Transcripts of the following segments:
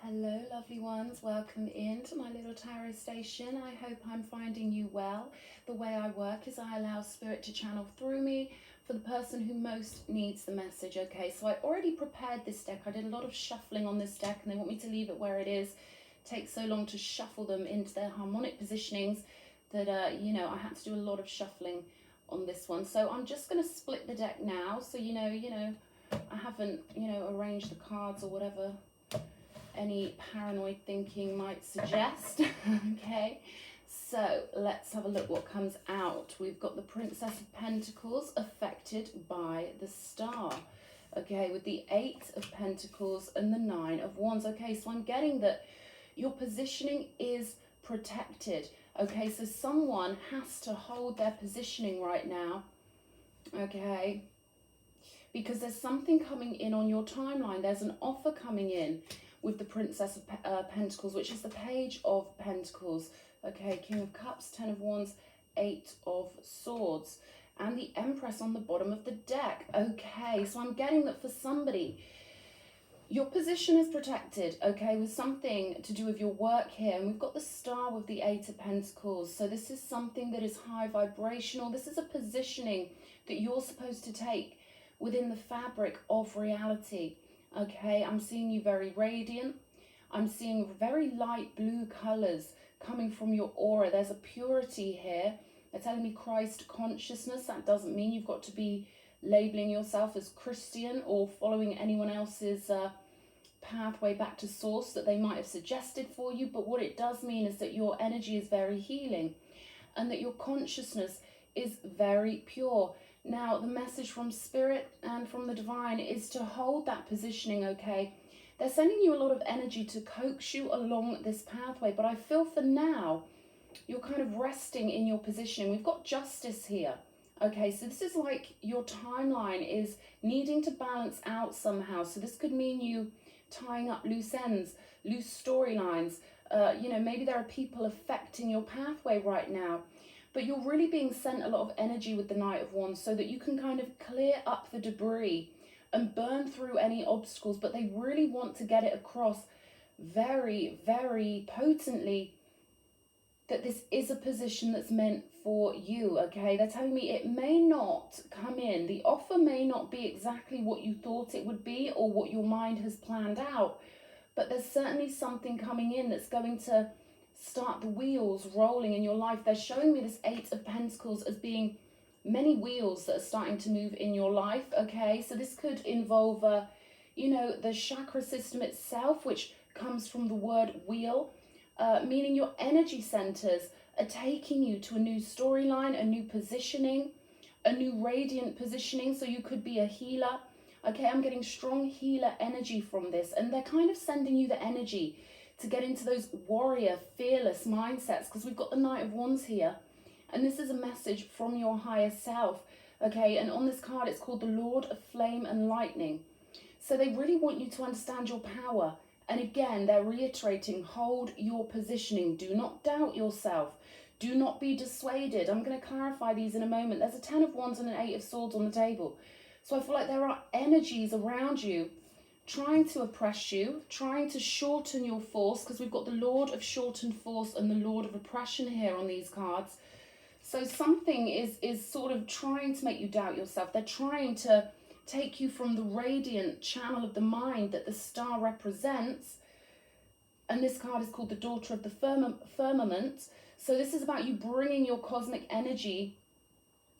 Hello lovely ones, welcome into my little tarot station. I hope I'm finding you well. The way I work is I allow spirit to channel through me for the person who most needs the message. Okay, so I already prepared this deck. I did a lot of shuffling on this deck and they want me to leave it where it is. It takes so long to shuffle them into their harmonic positionings that I had to do a lot of shuffling on this one. So I'm just going to split the deck now, so I haven't arranged the cards or whatever any paranoid thinking might suggest. Okay, so let's have a look what comes out. We've got the Princess of Pentacles affected by the Star. Okay, with the 8 of Pentacles and the 9 of Wands. Okay, so I'm getting that your positioning is protected. Okay, so someone has to hold their positioning right now. Okay, because there's something coming in on your timeline. There's an offer coming in with the Princess of Pentacles, which is the Page of Pentacles. Okay, King of Cups, 10 of Wands, 8 of Swords, and the Empress on the bottom of the deck. Okay, so I'm getting that for somebody, your position is protected, okay, with something to do with your work here. And we've got the Star with the 8 of Pentacles. So this is something that is high vibrational. This is a positioning that you're supposed to take within the fabric of reality. Okay, I'm seeing you very radiant. I'm seeing very light blue colors coming from your aura. There's a purity here. They're telling me Christ consciousness. That doesn't mean you've got to be labeling yourself as Christian or following anyone else's pathway back to source that they might have suggested for you. But what it does mean is that your energy is very healing and that your consciousness is very pure. Now, the message from Spirit and from the Divine is to hold that positioning, okay? They're sending you a lot of energy to coax you along this pathway, but I feel for now, you're kind of resting in your positioning. We've got Justice here, okay? So this is like your timeline is needing to balance out somehow. So this could mean you tying up loose ends, loose storylines. Maybe there are people affecting your pathway right now. But you're really being sent a lot of energy with the Knight of Wands so that you can kind of clear up the debris and burn through any obstacles. But they really want to get it across very, very potently that this is a position that's meant for you, okay? They're telling me it may not come in. The offer may not be exactly what you thought it would be or what your mind has planned out. But there's certainly something coming in that's going to start the wheels rolling in your life. They're showing me this 8 of Pentacles as being many wheels that are starting to move in your life, okay? So this could involve, the chakra system itself, which comes from the word wheel, meaning your energy centers are taking you to a new storyline, a new positioning, a new radiant positioning. So you could be a healer, okay? I'm getting strong healer energy from this, and they're kind of sending you the energy to get into those warrior, fearless mindsets, because we've got the Knight of Wands here, and this is a message from your higher self, okay? And on this card, it's called the Lord of Flame and Lightning. So they really want you to understand your power. And again, they're reiterating, hold your positioning. Do not doubt yourself. Do not be dissuaded. I'm going to clarify these in a moment. There's a 10 of Wands and an 8 of Swords on the table. So I feel like there are energies around you trying to oppress you, trying to shorten your force, because we've got the Lord of Shortened Force and the Lord of Oppression here on these cards. So something is sort of trying to make you doubt yourself. They're trying to take you from the radiant channel of the mind that the Star represents. And this card is called the Daughter of the Firmament. So this is about you bringing your cosmic energy,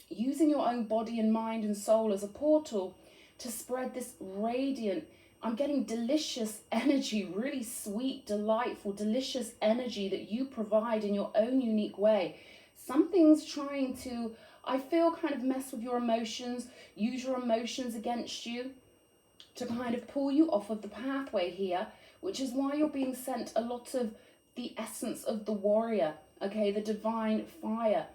using your own body and mind and soul as a portal to spread this radiant, I'm getting delicious energy, really sweet, delightful, delicious energy that you provide in your own unique way. Something's trying to, I feel, kind of mess with your emotions, use your emotions against you to kind of pull you off of the pathway here, which is why you're being sent a lot of the essence of the warrior, okay, the divine fire.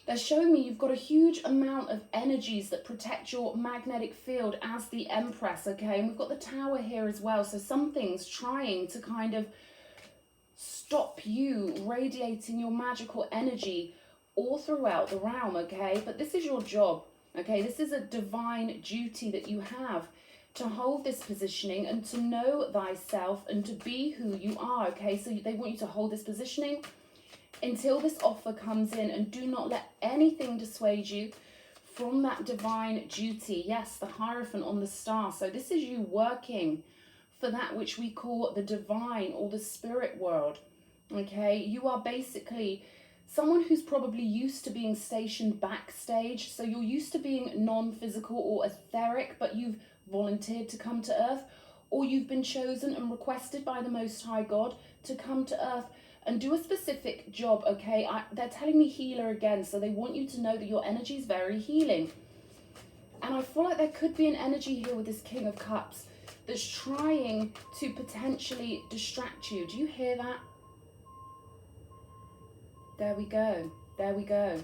They're showing me you've got a huge amount of energies that protect your magnetic field as the Empress, okay? And we've got the Tower here as well. So something's trying to kind of stop you radiating your magical energy all throughout the realm, okay? But this is your job, okay? This is a divine duty that you have to hold this positioning and to know thyself and to be who you are, okay? So they want you to hold this positioning until this offer comes in, and do not let anything dissuade you from that divine duty. Yes, the Hierophant on the star. So this is you working for that which we call the divine or the spirit world, okay? You are basically someone who's probably used to being stationed backstage. So you're used to being non-physical or etheric, but you've volunteered to come to earth, or you've been chosen and requested by the Most High God to come to earth and do a specific job, okay? They're telling me healer again, so they want you to know that your energy is very healing. And I feel like there could be an energy here with this King of Cups that's trying to potentially distract you. Do you hear that? There we go. There we go.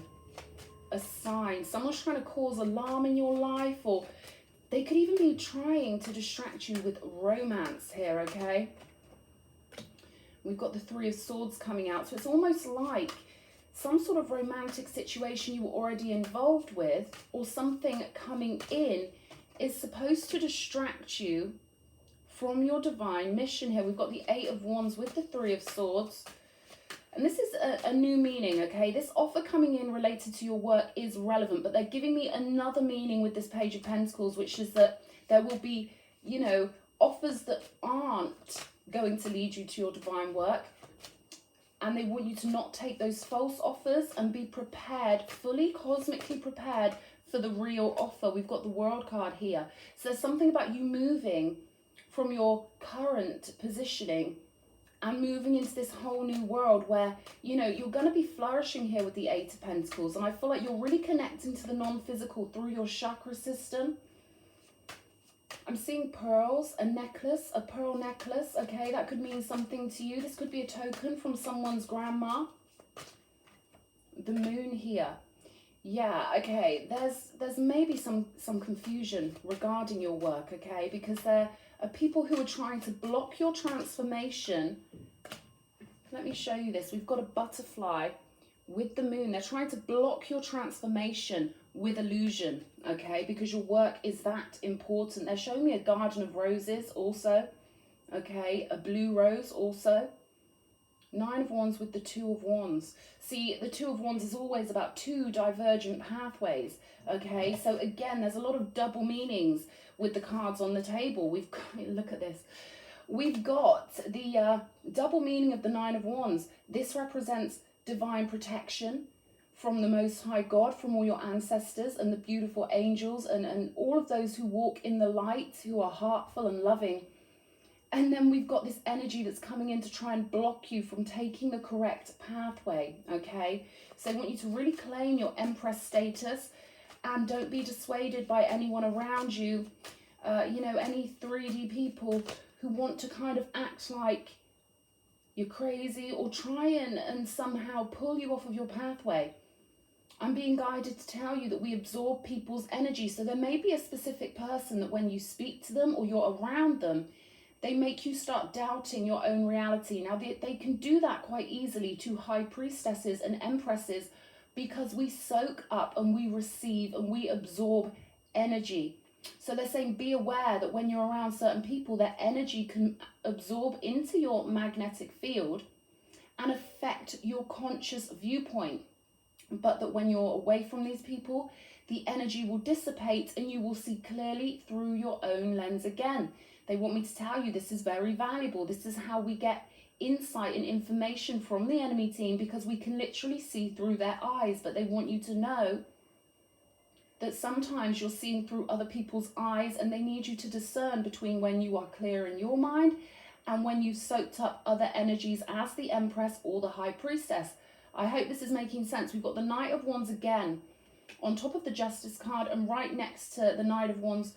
A sign. Someone's trying to cause alarm in your life, or they could even be trying to distract you with romance here, okay? We've got the Three of Swords coming out. So it's almost like some sort of romantic situation you were already involved with, or something coming in is supposed to distract you from your divine mission here. We've got the Eight of Wands with the Three of Swords. And this is a new meaning, okay? This offer coming in related to your work is relevant, but they're giving me another meaning with this Page of Pentacles, which is that there will be, you know, offers that aren't going to lead you to your divine work. And they want you to not take those false offers and be prepared, fully cosmically prepared for the real offer. We've got the World card here. So there's something about you moving from your current positioning and moving into this whole new world where, you know, you're going to be flourishing here with the Eight of Pentacles. And I feel like you're really connecting to the non-physical through your chakra system. I'm seeing pearls, a necklace, a pearl necklace, okay? That could mean something to you. This could be a token from someone's grandma. The Moon here. Yeah, okay, there's maybe some confusion regarding your work, okay? Because there are people who are trying to block your transformation. Let me show you this. We've got a butterfly with the Moon. They're trying to block your transformation with illusion, okay? Because your work is that important. They're showing me a garden of roses also, okay? A blue rose also. Nine of Wands with the Two of Wands. See, the Two of Wands is always about two divergent pathways, okay? So again, there's a lot of double meanings with the cards on the table. We've got, look at this. We've got the double meaning of the Nine of Wands. This represents divine protection from the Most High God, from all your ancestors and the beautiful angels and all of those who walk in the light, who are heartful and loving. And then we've got this energy that's coming in to try and block you from taking the correct pathway, okay? So I want you to really claim your Empress status and don't be dissuaded by anyone around you, you know, any 3D people who want to kind of act like you're crazy or try and somehow pull you off of your pathway. I'm being guided to tell you that we absorb people's energy. So there may be a specific person that when you speak to them or you're around them, they make you start doubting your own reality. Now, they can do that quite easily to high priestesses and empresses because we soak up and we receive and we absorb energy. So they're saying be aware that when you're around certain people, their energy can absorb into your magnetic field and affect your conscious viewpoint. But that when you're away from these people, the energy will dissipate and you will see clearly through your own lens again. They want me to tell you this is very valuable. This is how we get insight and information from the enemy team, because we can literally see through their eyes. But they want you to know that sometimes you're seeing through other people's eyes, and they need you to discern between when you are clear in your mind and when you've soaked up other energies as the Empress or the High Priestess. I hope this is making sense. We've got the Knight of Wands again on top of the Justice card, and right next to the Knight of Wands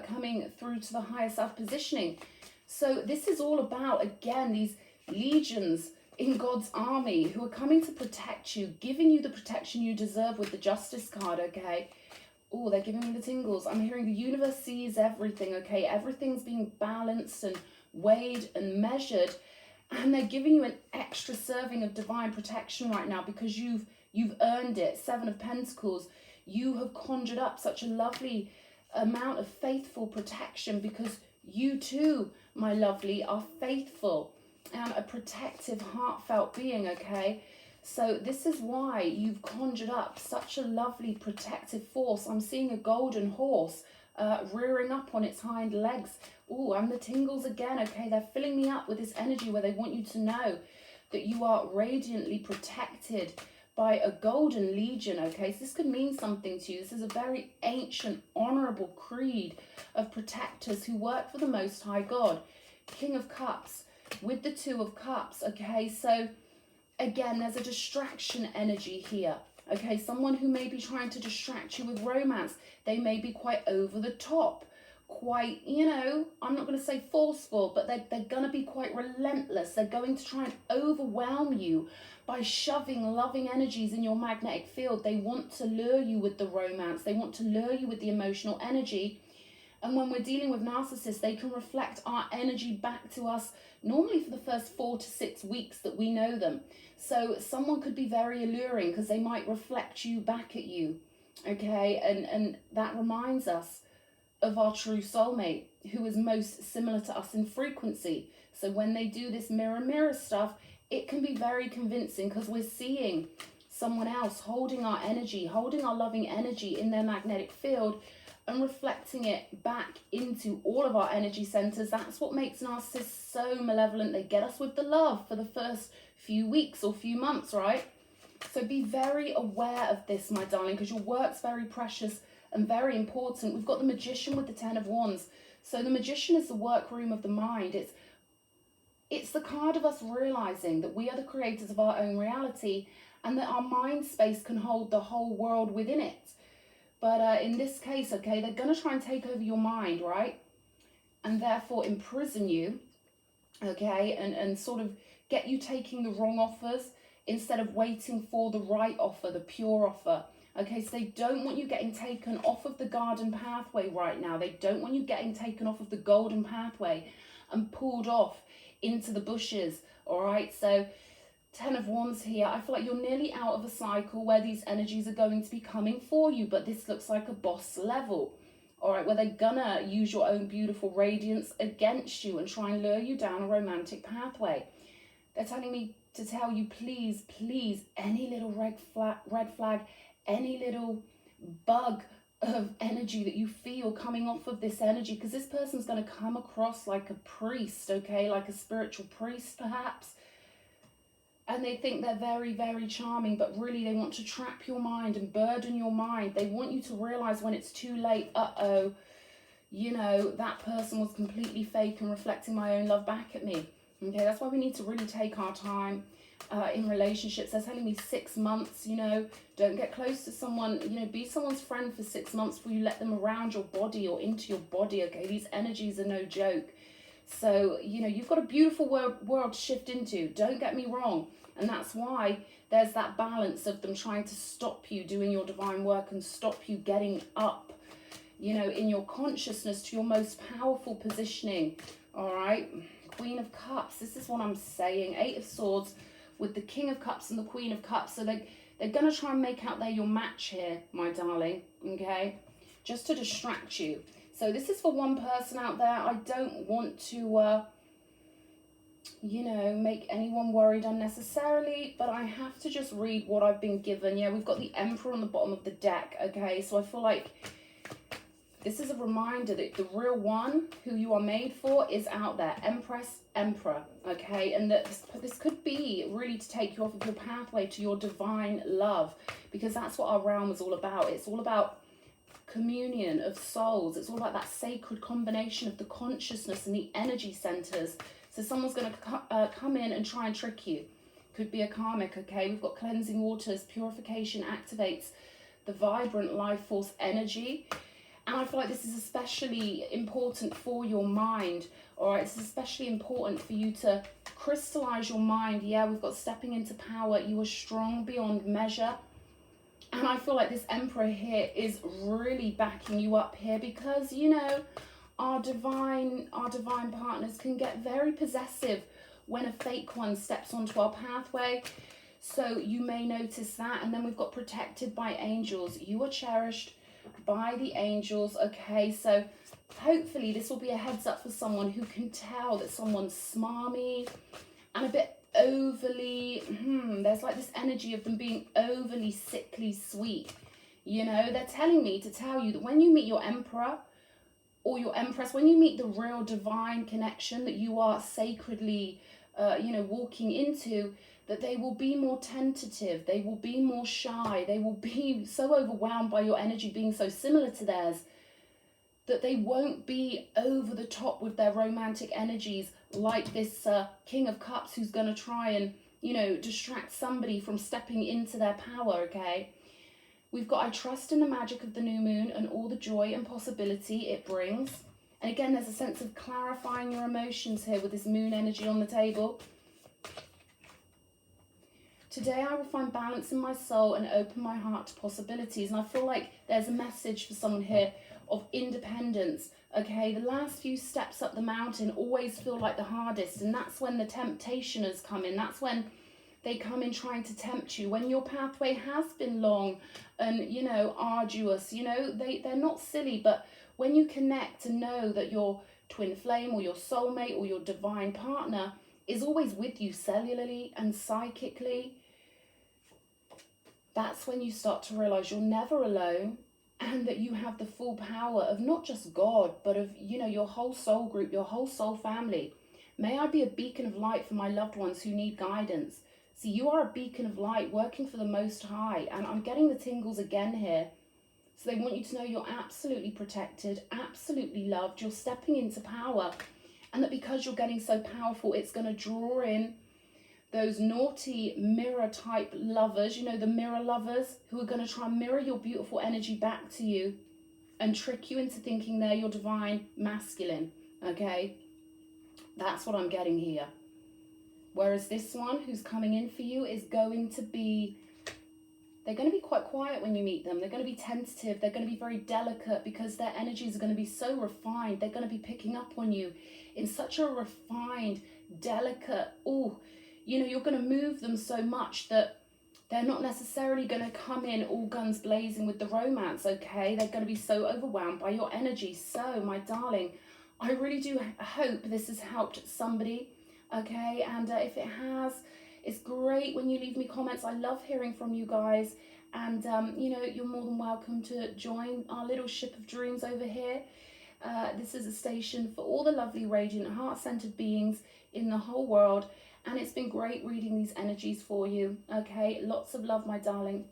coming through to the higher self positioning. So this is all about, again, these legions in God's army who are coming to protect you, giving you the protection you deserve with the Justice card, okay? Oh, they're giving me the tingles. I'm hearing the universe sees everything, okay? Everything's being balanced and weighed and measured, and they're giving you an extra serving of divine protection right now because you've earned it. Seven of Pentacles. You have conjured up such a lovely amount of faithful protection, because you too, my lovely, are faithful and a protective, heartfelt being, okay? So this is why you've conjured up such a lovely protective force. I'm seeing a golden horse rearing up on its hind legs. Oh, and the tingles again, okay? They're filling me up with this energy where they want you to know that you are radiantly protected by a golden legion, okay? So this could mean something to you. This is a very ancient, honorable creed of protectors who work for the Most High God. King of Cups with the Two of Cups, okay? So again, there's a distraction energy here, okay? Someone who may be trying to distract you with romance. They may be quite over the top, quite, you know, I'm not going to say forceful, but they're going to be quite relentless. They're going to try and overwhelm you by shoving loving energies in your magnetic field. They want to lure you with the romance. They want to lure you with the emotional energy. And when we're dealing with narcissists, they can reflect our energy back to us, normally for the first 4 to 6 weeks that we know them. So someone could be very alluring because they might reflect you back at you, okay? And that reminds us of our true soulmate, who is most similar to us in frequency. So when they do this mirror stuff, it can be very convincing because we're seeing someone else holding our energy, holding our loving energy in their magnetic field and reflecting it back into all of our energy centers. That's what makes narcissists so malevolent. They get us with the love for the first few weeks or few months, right? So be very aware of this, my darling, because your work's very precious and very important. We've got the Magician with the Ten of Wands. So the Magician is the workroom of the mind. It's the card of us realizing that we are the creators of our own reality and that our mind space can hold the whole world within it. But in this case, okay, they're going to try and take over your mind, right? And therefore imprison you, okay? And sort of get you taking the wrong offers instead of waiting for the right offer, the pure offer. Okay, so they don't want you getting taken off of the garden pathway right now. They don't want you getting taken off of the golden pathway and pulled off into the bushes, all right? So Ten of Wands here, I feel like you're nearly out of a cycle where these energies are going to be coming for you, but this looks like a boss level, all right, where they're gonna use your own beautiful radiance against you and try and lure you down a romantic pathway. They're telling me to tell you, please, please, any little red flag, any little bug of energy that you feel coming off of this energy, because this person's going to come across like a priest, okay, like a spiritual priest perhaps, and they think they're very, very charming, but really they want to trap your mind and burden your mind. They want you to realize when it's too late, you know, that person was completely fake and reflecting my own love back at me. Okay, that's why we need to really take our time in relationships. They're telling me 6 months, you know, don't get close to someone, you know, be someone's friend for 6 months before you let them around your body or into your body, okay? These energies are no joke. So, you know, you've got a beautiful world to shift into, don't get me wrong. And that's why there's that balance of them trying to stop you doing your divine work and stop you getting up, you know, in your consciousness to your most powerful positioning, all right? Queen of Cups, this is what I'm saying. 8 of Swords with the King of Cups and the Queen of Cups. So they're going to try and make out they're your match here, my darling, okay? Just to distract you. So this is for one person out there. I don't want to, you know, make anyone worried unnecessarily, but I have to just read what I've been given. Yeah, we've got the Emperor on the bottom of the deck, okay? So I feel like this is a reminder that the real one who you are made for is out there. Empress, Emperor, okay? And that this could be really to take you off of your pathway to your divine love, because that's what our realm is all about. It's all about communion of souls. It's all about that sacred combination of the consciousness and the energy centers. So someone's going to come in and try and trick you. Could be a karmic, okay? We've got cleansing waters. Purification activates the vibrant life force energy. And I feel like this is especially important for your mind, all right? It's especially important for you to crystallize your mind. Yeah, we've got stepping into power. You are strong beyond measure. And I feel like this Emperor here is really backing you up here because, you know, our divine partners can get very possessive when a fake one steps onto our pathway. So you may notice that. And then we've got protected by angels. You are cherished by the angels. Okay, so hopefully this will be a heads up for someone who can tell that someone's smarmy and a bit overly, there's like this energy of them being overly sickly sweet. You know, they're telling me to tell you that when you meet your emperor or your empress, when you meet the real divine connection that you are sacredly, walking into, that they will be more tentative, they will be more shy, they will be so overwhelmed by your energy being so similar to theirs that they won't be over the top with their romantic energies like this King of Cups who's going to try and, distract somebody from stepping into their power, okay? We've got, I trust in the magic of the new moon and all the joy and possibility it brings. And again, there's a sense of clarifying your emotions here with this moon energy on the table. Today I will find balance in my soul and open my heart to possibilities. And I feel like there's a message for someone here of independence. Okay, the last few steps up the mountain always feel like the hardest, and that's when the temptationers come in. That's when they come in trying to tempt you. When your pathway has been long and, arduous, they're not silly, but when you connect and know that your twin flame or your soulmate or your divine partner is always with you cellularly and psychically, that's when you start to realize you're never alone, and that you have the full power of not just God, but of, your whole soul group, your whole soul family. May I be a beacon of light for my loved ones who need guidance. See, you are a beacon of light working for the Most High, and I'm getting the tingles again here. So they want you to know you're absolutely protected, absolutely loved, you're stepping into power, and that because you're getting so powerful, it's going to draw in those naughty mirror type lovers, the mirror lovers who are going to try and mirror your beautiful energy back to you and trick you into thinking they're your divine masculine, okay? That's what I'm getting here. Whereas this one who's coming in for you is going to be, they're going to be quite quiet when you meet them. They're going to be tentative. They're going to be very delicate because their energies are going to be so refined. They're going to be picking up on you in such a refined, delicate, you're going to move them so much that they're not necessarily going to come in all guns blazing with the romance, okay? They're going to be so overwhelmed by your energy. So, my darling, I really do hope this has helped somebody, okay? And if it has, it's great when you leave me comments. I love hearing from you guys. And, you're more than welcome to join our little ship of dreams over here. This is a station for all the lovely, radiant, heart-centered beings in the whole world. And it's been great reading these energies for you, okay? Lots of love, my darling.